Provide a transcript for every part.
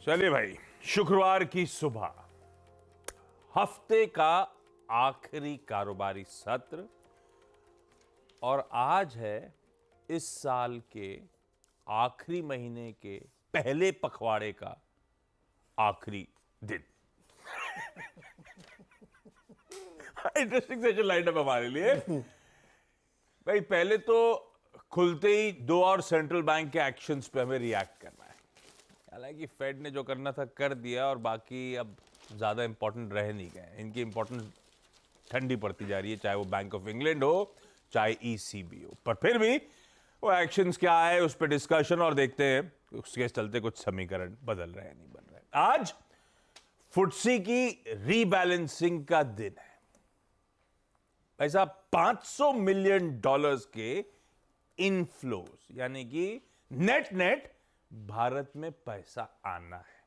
चलिए भाई, शुक्रवार की सुबह, हफ्ते का आखिरी कारोबारी सत्र, और आज है इस साल के आखिरी महीने के पहले पखवाड़े का आखिरी दिन। इंटरेस्टिंग सेशन लाइनअप हमारे लिए। भाई पहले तो खुलते ही दो और सेंट्रल बैंक के एक्शंस पे हमें रिएक्ट करना है। हालांकि फेड ने जो करना था कर दिया और बाकी अब ज़्यादा इंपॉर्टेंट रह नहीं गए। इनकी इंपॉर्टेंस ठंडी पड़ती जा रही है, चाहे वो बैंक ऑफ इंग्लैंड हो चाहे ईसीबी हो। पर फिर भी वो एक्शंस क्या है उस पर डिस्कशन और देखते हैं उसके चलते कुछ समीकरण बदल रहे हैं नहीं बन रहे। आज फुटसी की रीबैलेंसिंग का दिन है। भाई साहब, $500 मिलियन के इनफ्लोज, यानी कि नेट नेट भारत में पैसा आना है।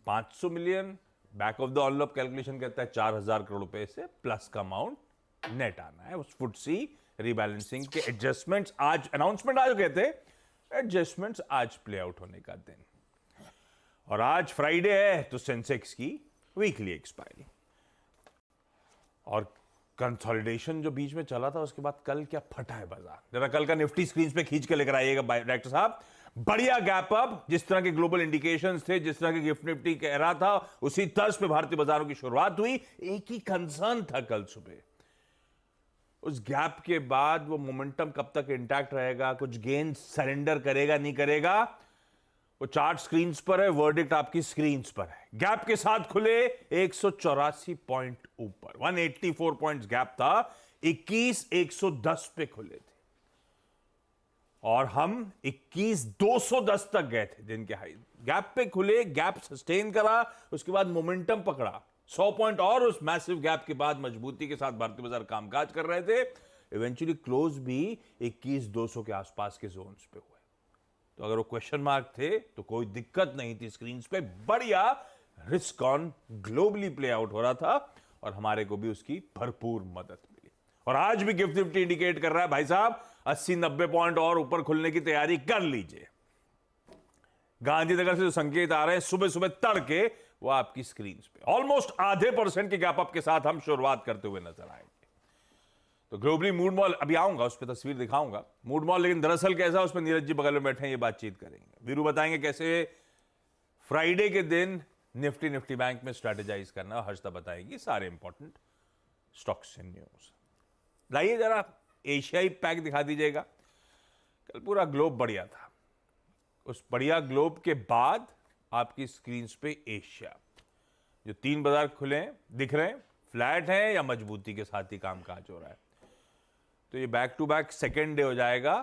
500 million back of the envelope calculation कहता है 4000 करोड़ रुपए से प्लस का अमाउंट नेट आना है। उस फुटसी रीबैलेंसिंग के एडजस्टमेंट्स आज, अनाउंसमेंट आज कहते हैं, एडजस्टमेंट्स आज प्ले आउट होने का दिन। और आज फ्राइडे है तो सेंसेक्स की वीकली एक्सपायरी और कंसोलिडेशन जो बीच में चला था उसके बाद कल क्या फटा है बाजार। जरा कल का निफ्टी स्क्रीन पे खींच के लेकर आइएगा डायरेक्टर साहब। बढ़िया गैप अप, जिस तरह के ग्लोबल इंडिकेशंस थे, जिस तरह के गिफ्ट निफ्टी कह रहा था, उसी तर्ज पे भारतीय बाजारों की शुरुआत हुई। एक ही कंसर्न था कल सुबह, उस गैप के बाद वो मोमेंटम कब तक इंटैक्ट रहेगा, कुछ गेन सरेंडर करेगा नहीं करेगा। वो चार्ट स्क्रीन पर है, वर्डिक्ट आपकी स्क्रीन पर है। गैप के साथ खुले 184 पॉइंट ऊपर, 184 पॉइंट्स गैप था। 21,110 पे खुले थे और हम 21,210 तक गए थे दिन के हाई। गैप पे खुले, गैप सस्टेन करा, उसके बाद मोमेंटम पकड़ा 100 पॉइंट और उस मैसिव गैप के बाद मजबूती के साथ भारतीय बाजार कामकाज कर रहे थे। इवेंचुअली क्लोज भी 21,200 के आसपास के जोन्स पे हुए। तो अगर वो क्वेश्चन मार्क थे तो कोई दिक्कत नहीं थी। स्क्रीन पे बढ़िया risk on globally play out हो रहा था और हमारे को भी उसकी भरपूर मदद मिली। और आज भी गिफ्ट निफ्टी इंडिकेट कर रहा है भाई साहब 80-90 पॉइंट और ऊपर खुलने की तैयारी कर लीजिए। गांधीनगर से जो संकेत आ रहे हैं सुबह सुबह तड़के, वो आपकी स्क्रीन पे ऑलमोस्ट आधे % के गैप अप के साथ हम शुरुआत करते हुए नजर आएंगे। तो ग्लोबली मूड मॉल अभी आऊंगा, उस पर तस्वीर दिखाऊंगा मूड मॉल, लेकिन दरअसल कैसा, उस पर नीरज जी बगल में बैठे हैं, ये बातचीत करेंगे। वीरू बताएंगे कैसे फ्राइडे के दिन निफ्टी बैंक में स्ट्रेटेजाइज करना, हर्षदा बताएगी सारे इंपॉर्टेंट स्टॉक्स एंड न्यूज। लाइए जरा एशियाई पैक दिखा दीजिएगा। कल पूरा ग्लोब बढ़िया था, उस बढ़िया ग्लोब के बाद आपकी स्क्रीन पे एशिया, जो 3 बाजार खुले हैं दिख रहे हैं, फ्लैट है या मजबूती के साथ ही कामकाज हो रहा है। तो ये back to back second day हो जाएगा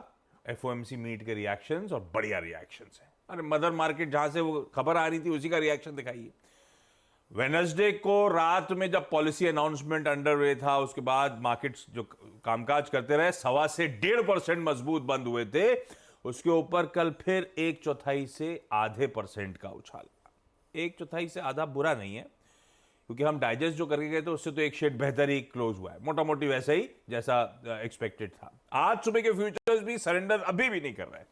एफओएमसी मीट के रिएक्शंस, और बढ़िया रिएक्शंस हैं। अरे मदर मार्केट जहां से वो खबर आ रही थी उसी का रिएक्शन दिखाइए। वेडनेसडे को रात में जब पॉलिसी अनाउंसमेंट अंडर वे था, उसके बाद मार्केट्स जो कामकाज करते रहे 1.25 से 1.5% मजबूत बंद हुए थे। उसके ऊपर कल फिर 1/4 से आधे % का उछाल। 1/4 से आधा बुरा नहीं है, क्योंकि हम डाइजेस्ट जो करके गए थे उससे तो एक शेड बेहतर ही क्लोज हुआ है, मोटा मोटी वैसे ही जैसा एक्सपेक्टेड था। आज सुबह के फ्यूचर्स भी सरेंडर अभी भी नहीं कर रहे,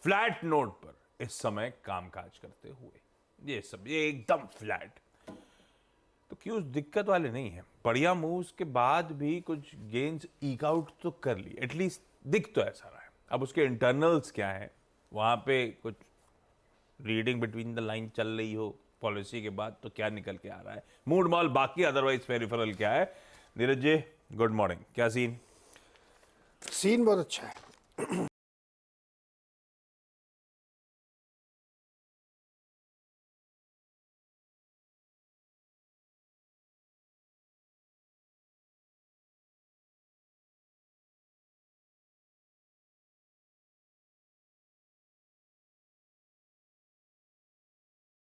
फ्लैट नोट पर इस समय कामकाज करते हुए ये एकदम फ्लैट। तो क्यों दिक्कत वाले नहीं है, बढ़िया मूव्स के बाद भी कुछ गेन्स ईक आउट तो कर ली, एटलीस्ट दिख तो ऐसा रहा है। अब उसके इंटरनल्स क्या है, वहां पे कुछ रीडिंग बिटवीन द लाइन चल रही हो पॉलिसी के बाद, तो क्या निकल के आ रहा है मूड मॉल, बाकी अदरवाइज पेरिफेरल क्या है। नीरज जी गुड मॉर्निंग, क्या सीन? सीन बहुत अच्छा है।